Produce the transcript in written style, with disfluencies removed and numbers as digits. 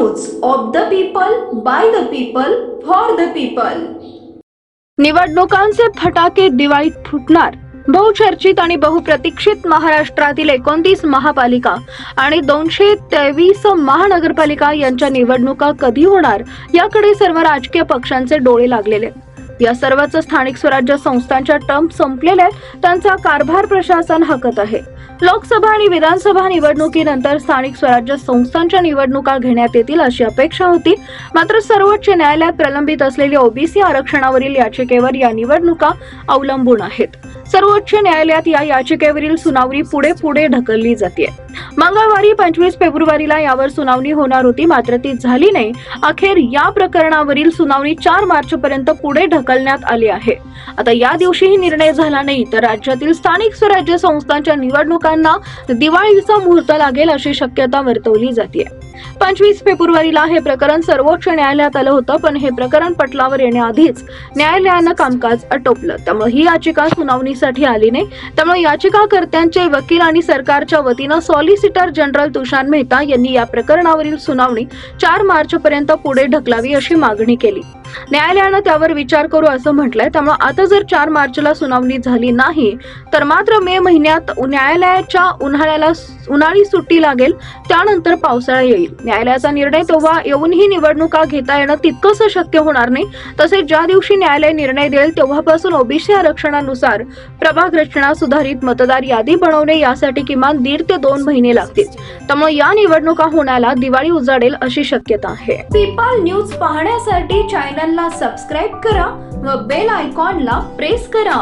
News of the people, by the people, for the people. निवडणुकांचे फटाके दिवाळीत फुटणार। बहुचर्चित आणि बहुप्रतीक्षित महाराष्ट्रातील 29 महापालिका आणि 223 महानगरपालिका यांच्या निवडणुका कधी होणार याकडे सर्व राजकीय पक्षांचे डोळे लागलेले। या सर्वच स्थानिक स्वराज्य संस्थांच्या टर्म संपलेल्या, त्यांचा कारभार प्रशासन हाकत आहे। लोकसभा आणि विधानसभा निवडणुकीनंतर स्थानिक स्वराज्य संस्थांच्या निवडणुका घेण्यात येतील अशी अपेक्षा होती। मात्र सर्वोच्च न्यायालयात प्रलंबित असलेल्या ओबीसी आरक्षणावरील याचिकेवर या निवडणुका अवलंबून आहेत। सर्वोच्च न्यायालयात या याचिकेवरील सुनावणी पुढे ढकलली जाते। मंगळवारी 25 फेब्रुवारीला यावर सुनावणी होणार होती, मात्र ती झाली नाही। अखेर या प्रकरणावरील सुनावणी 4 मार्च पर्यंत पुढे ढकलण्यात आली आहे। आता या दिवशीही निर्णय झाला नाही तर राज्यातील स्थानिक स्वराज्य संस्थांच्या निवडणुकांना दिवाळीचा मुहूर्त लागेल अशी शक्यता वर्तवली जाते। 25 फेब्रुवारीला हे प्रकरण सर्वोच्च न्यायालयात आलं होतं, पण हे प्रकरण पटलावर येण्याआधीच न्यायालयानं कामकाज आटोपलं। त्यामुळे ही याचिका सुनावणीसाठी आली नाही। त्यामुळे याचिकाकर्त्यांचे वकील आणि सरकारच्या वतीनं सॉलिसिटर जनरल तुषार मेहता यांनी या प्रकरणावरील सुनावणी 4 मार्च पर्यंत पुढे ढकलावी अशी मागणी केली। न्यायालयानं त्यावर विचार करू असं म्हटलंय। त्यामुळे आता जर 4 मार्चला सुनावणी झाली नाही तर मात्र मे महिन्यात न्यायालयाच्या उन्हाळी सुट्टी लागेल, त्यानंतर पावसाळा येईल। न्यायालयाचा निर्णय तेव्हा येऊनही निवडणुका घेता येणं तितकंसं शक्य होणार नाही। तसेच ज्या दिवशी न्यायालय निर्णय देईल तेव्हापासून ओबीसी आरक्षणानुसार प्रभाग रचना, सुधारित मतदार यादी बनवणे यासाठी किमान 1.5 ते 2 महिने लागतील। त्यामुळे या निवडणुका होण्याला दिवाळी उजाडेल अशी शक्यता आहे। पीपल न्यूज पाहण्यासाठी चॅनलला सबस्क्राईब करा व बेल आयकॉनला प्रेस करा।